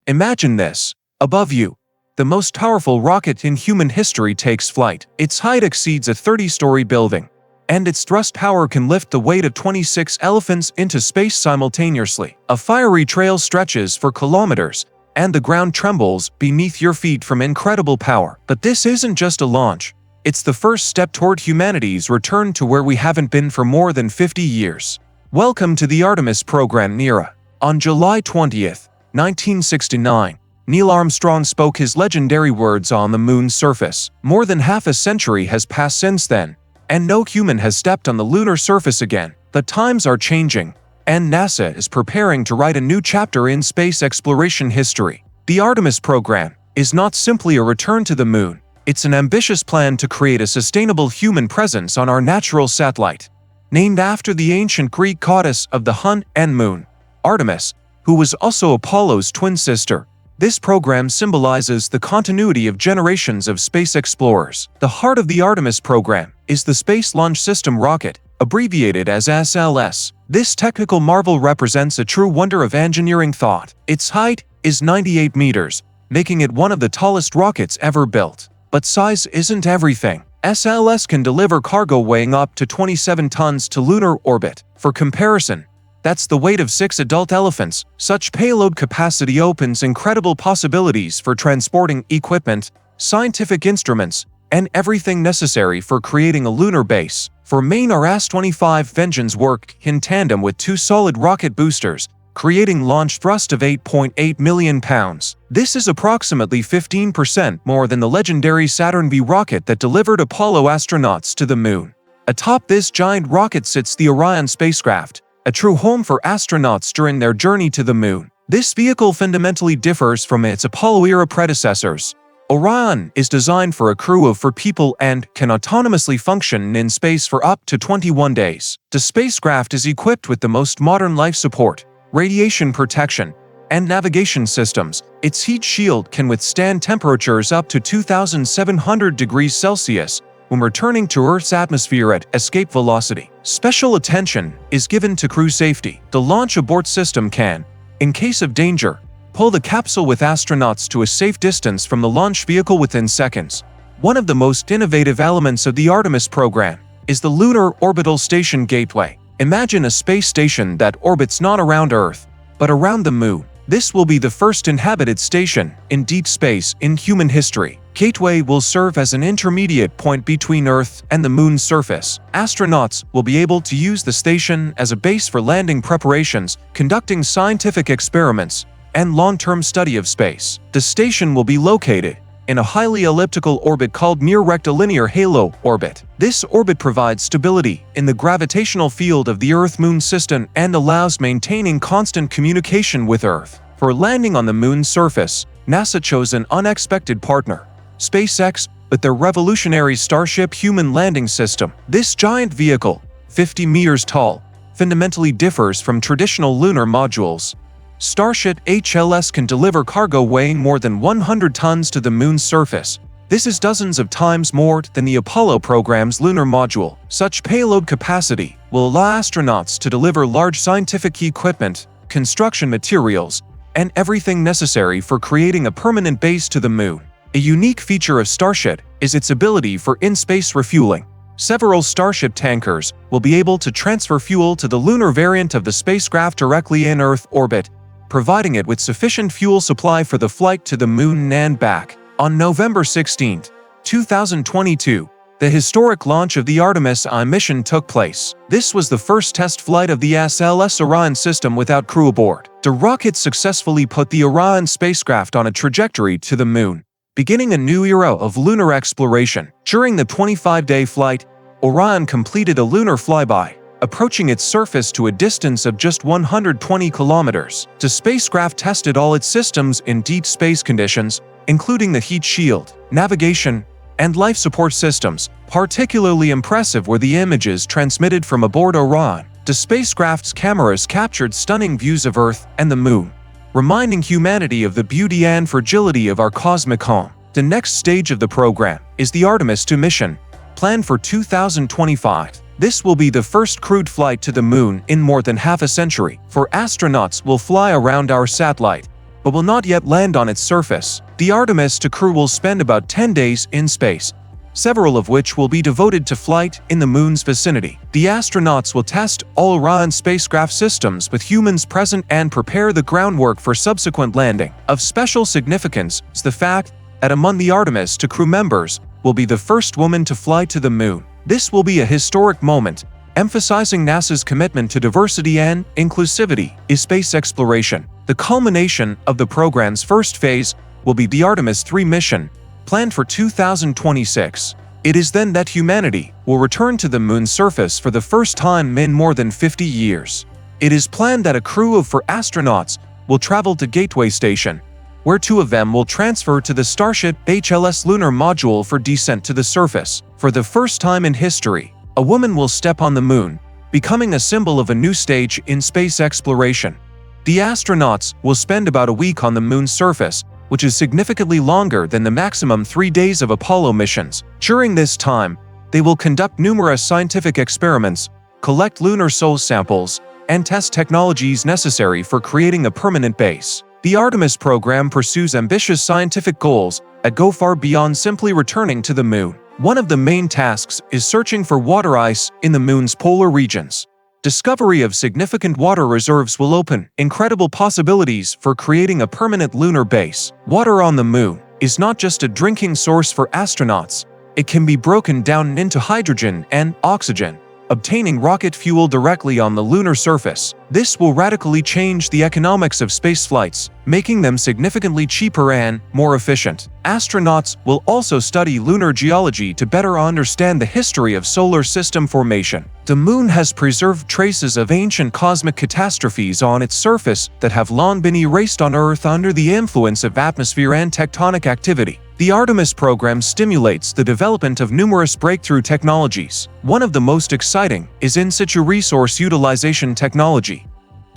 Imagine this. Above you, the most powerful rocket in human history takes flight. Its height exceeds a 30-story building, and its thrust power can lift the weight of 26 elephants into space simultaneously. A fiery trail stretches for kilometers, and the ground trembles beneath your feet from incredible power. But this isn't just a launch. It's the first step toward humanity's return to where we haven't been for more than 50 years. Welcome to the Artemis program era. On July 20th, 1969, Neil Armstrong spoke his legendary words on the moon's surface. More than half a century has passed since then, and no human has stepped on the lunar surface again. The times are changing, and NASA is preparing to write a new chapter in space exploration history. The Artemis program is not simply a return to the moon. It's an ambitious plan to create a sustainable human presence on our natural satellite. Named after the ancient Greek goddess of the sun and moon, Artemis, who was also Apollo's twin sister, this program symbolizes the continuity of generations of space explorers. The heart of the Artemis program is the Space Launch System rocket, abbreviated as SLS. This technical marvel represents a true wonder of engineering thought. Its height is 98 meters, making it one of the tallest rockets ever built. But size isn't everything. SLS can deliver cargo weighing up to 27 tons to lunar orbit. For comparison, that's the weight of 6 adult elephants. Such payload capacity opens incredible possibilities for transporting equipment, scientific instruments, and everything necessary for creating a lunar base. For main our S-25 engines work in tandem with 2 solid rocket boosters, creating launch thrust of 8.8 million pounds. This is approximately 15% more than the legendary Saturn V rocket that delivered Apollo astronauts to the moon. Atop this giant rocket sits the Orion spacecraft, a true home for astronauts during their journey to the moon. This vehicle fundamentally differs from its Apollo-era predecessors. Orion is designed for a crew of 4 people and can autonomously function in space for up to 21 days. The spacecraft is equipped with the most modern life support, radiation protection, and navigation systems. Its heat shield can withstand temperatures up to 2,700 degrees Celsius when returning to Earth's atmosphere at escape velocity. Special attention is given to crew safety. The launch abort system can, in case of danger, pull the capsule with astronauts to a safe distance from the launch vehicle within seconds. One of the most innovative elements of the Artemis program is the Lunar Orbital Station Gateway. Imagine a space station that orbits not around Earth, but around the moon. This will be the first inhabited station in deep space in human history. Gateway will serve as an intermediate point between Earth and the moon's surface. Astronauts will be able to use the station as a base for landing preparations, conducting scientific experiments, and long-term study of space. The station will be located in a highly elliptical orbit called near rectilinear halo orbit. This orbit provides stability in the gravitational field of the Earth-Moon system and allows maintaining constant communication with Earth. For landing on the moon's surface, NASA chose an unexpected partner, SpaceX, with their revolutionary Starship human landing system. This giant vehicle, 50 meters tall, fundamentally differs from traditional lunar modules. Starship HLS can deliver cargo weighing more than 100 tons to the moon's surface. This is dozens of times more than the Apollo program's lunar module. Such payload capacity will allow astronauts to deliver large scientific equipment, construction materials, and everything necessary for creating a permanent base to the moon. A unique feature of Starship is its ability for in-space refueling. Several Starship tankers will be able to transfer fuel to the lunar variant of the spacecraft directly in Earth orbit, providing it with sufficient fuel supply for the flight to the moon and back. On November 16, 2022, the historic launch of the Artemis I mission took place. This was the first test flight of the SLS Orion system without crew aboard. The rocket successfully put the Orion spacecraft on a trajectory to the moon, beginning a new era of lunar exploration. During the 25-day flight, Orion completed a lunar flyby, approaching its surface to a distance of just 120 kilometers. The spacecraft tested all its systems in deep space conditions, including the heat shield, navigation, and life support systems. Particularly impressive were the images transmitted from aboard Orion. The spacecraft's cameras captured stunning views of Earth and the moon, reminding humanity of the beauty and fragility of our cosmic home. The next stage of the program is the Artemis II mission, planned for 2025. This will be the first crewed flight to the moon in more than half a century. 4 astronauts will fly around our satellite, but will not yet land on its surface. The Artemis crew will spend about 10 days in space, several of which will be devoted to flight in the moon's vicinity. The astronauts will test all Orion spacecraft systems with humans present and prepare the groundwork for subsequent landing. Of special significance is the fact that among the Artemis crew members will be the first woman to fly to the moon. This will be a historic moment, emphasizing NASA's commitment to diversity and inclusivity in space exploration. The culmination of the program's first phase will be the Artemis 3 mission, planned for 2026. It is then that humanity will return to the moon's surface for the first time in more than 50 years. It is planned that a crew of 4 astronauts will travel to Gateway Station, where 2 of them will transfer to the Starship HLS lunar module for descent to the surface. For the first time in history, a woman will step on the moon, becoming a symbol of a new stage in space exploration. The astronauts will spend about a week on the moon's surface, which is significantly longer than the maximum 3 days of Apollo missions. During this time, they will conduct numerous scientific experiments, collect lunar soil samples, and test technologies necessary for creating a permanent base. The Artemis program pursues ambitious scientific goals that go far beyond simply returning to the moon. One of the main tasks is searching for water ice in the moon's polar regions. Discovery of significant water reserves will open incredible possibilities for creating a permanent lunar base. Water on the moon is not just a drinking source for astronauts. It can be broken down into hydrogen and oxygen, obtaining rocket fuel directly on the lunar surface. This will radically change the economics of space flights, making them significantly cheaper and more efficient. Astronauts will also study lunar geology to better understand the history of solar system formation. The moon has preserved traces of ancient cosmic catastrophes on its surface that have long been erased on Earth under the influence of atmosphere and tectonic activity. The Artemis program stimulates the development of numerous breakthrough technologies. One of the most exciting is in situ resource utilization technology,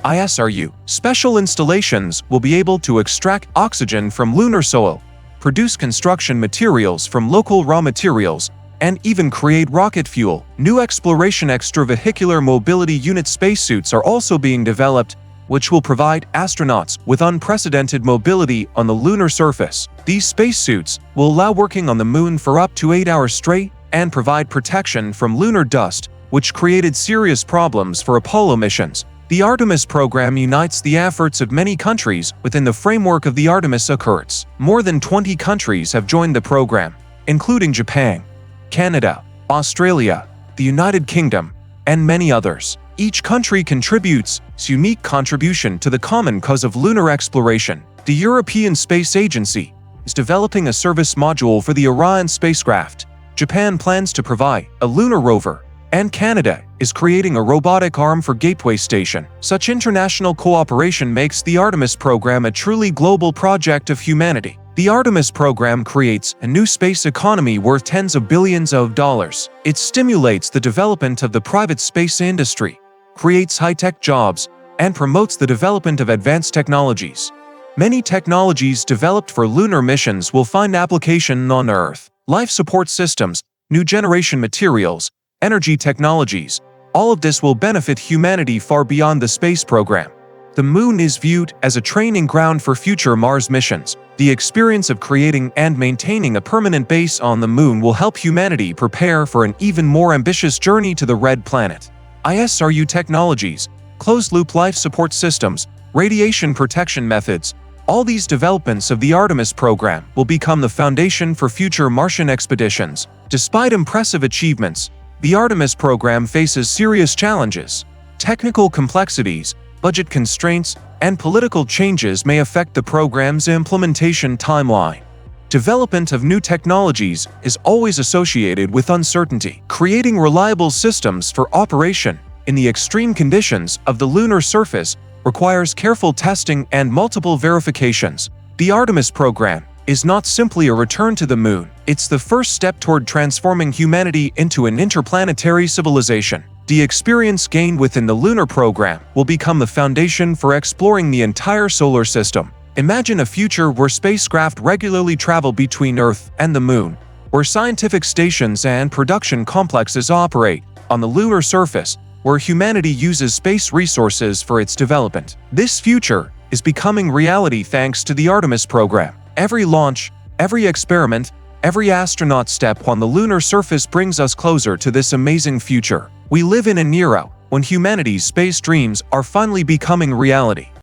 ISRU. Special installations will be able to extract oxygen from lunar soil, produce construction materials from local raw materials, and even create rocket fuel. New exploration extravehicular mobility unit spacesuits are also being developed, which will provide astronauts with unprecedented mobility on the lunar surface. These spacesuits will allow working on the moon for up to 8 hours straight and provide protection from lunar dust, which created serious problems for Apollo missions. The Artemis program unites the efforts of many countries within the framework of the Artemis Accords. More than 20 countries have joined the program, including Japan, Canada, Australia, the United Kingdom, and many others. Each country contributes its unique contribution to the common cause of lunar exploration. The European Space Agency is developing a service module for the Orion spacecraft. Japan plans to provide a lunar rover, and Canada is creating a robotic arm for Gateway Station. Such international cooperation makes the Artemis program a truly global project of humanity. The Artemis program creates a new space economy worth tens of billions of dollars. It stimulates the development of the private space industry, creates high-tech jobs, and promotes the development of advanced technologies. Many technologies developed for lunar missions will find application on Earth. Life support systems, new generation materials, energy technologies, all of this will benefit humanity far beyond the space program. The moon is viewed as a training ground for future Mars missions. The experience of creating and maintaining a permanent base on the moon will help humanity prepare for an even more ambitious journey to the Red Planet. ISRU technologies, closed-loop life support systems, radiation protection methods, all these developments of the Artemis program will become the foundation for future Martian expeditions. Despite impressive achievements, the Artemis program faces serious challenges. Technical complexities, budget constraints, and political changes may affect the program's implementation timeline. Development of new technologies is always associated with uncertainty. Creating reliable systems for operation in the extreme conditions of the lunar surface requires careful testing and multiple verifications. The Artemis program is not simply a return to the moon. It's the first step toward transforming humanity into an interplanetary civilization. The experience gained within the lunar program will become the foundation for exploring the entire solar system. Imagine a future where spacecraft regularly travel between Earth and the moon, where scientific stations and production complexes operate on the lunar surface, where humanity uses space resources for its development. This future is becoming reality thanks to the Artemis program. Every launch, every experiment, every astronaut step on the lunar surface brings us closer to this amazing future. We live in an era when humanity's space dreams are finally becoming reality.